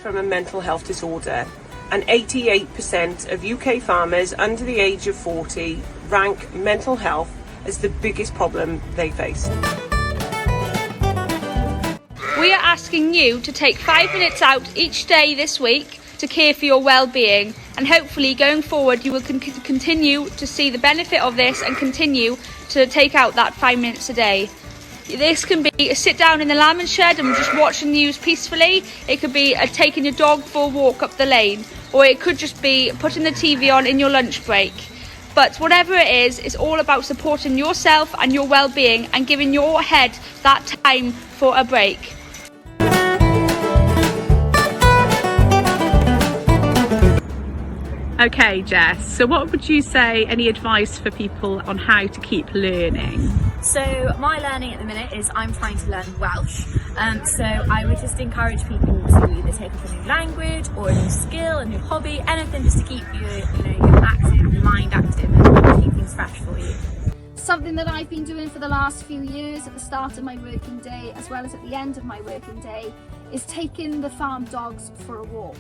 From a mental health disorder, and 88% of UK farmers under the age of 40 rank mental health as the biggest problem they face. We are asking you to take 5 minutes out each day this week to care for your well-being, and hopefully going forward you will continue to see the benefit of this and continue to take out that 5 minutes a day. This can be a sit down in the lambing shed and just watch the news peacefully. It could be taking your dog for a walk up the lane, or it could just be putting the TV on in your lunch break. But whatever it is, it's all about supporting yourself and your well-being and giving your head that time for a break. Okay, Jess, so what would you say, any advice for people on how to keep learning? So my learning at the minute is I'm trying to learn Welsh, so I would just encourage people to either take up a new language or a new skill, a new hobby, anything just to keep your active, your mind active and keep things fresh for you. Something that I've been doing for the last few years at the start of my working day as well as at the end of my working day is taking the farm dogs for a walk.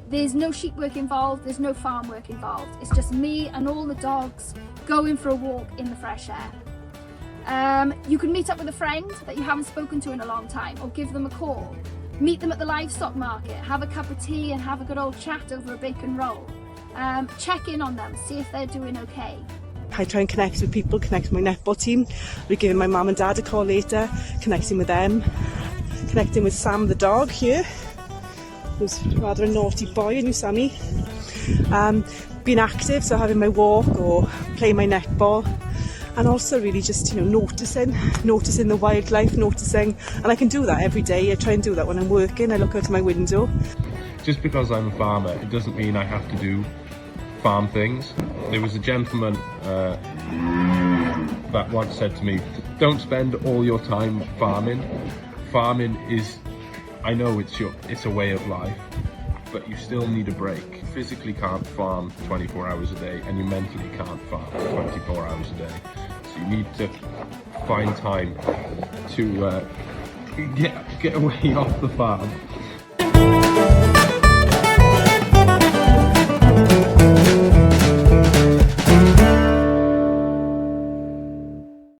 There's no sheep work involved, there's no farm work involved. It's just me and all the dogs going for a walk in the fresh air. You can meet up with a friend that you haven't spoken to in a long time, or give them a call. Meet them at the livestock market, have a cup of tea and have a good old chat over a bacon roll. Check in on them, see if they're doing okay. I try and connect with people, connect with my netball team. I'll be giving my mum and dad a call later, connecting with them. Connecting with Sam the dog here, who's rather a naughty boy, and you Sammy. Being active, so having my walk or playing my netball. And also really just, noticing the wildlife, and I can do that every day. I try and do that when I'm working. I look out my window. Just because I'm a farmer, it doesn't mean I have to do farm things. There was a gentleman that once said to me, don't spend all your time farming. Farming is, I know it's a way of life, but you still need a break. You physically can't farm 24 hours a day, and you mentally can't farm 24 hours a day. So you need to find time to get away off the farm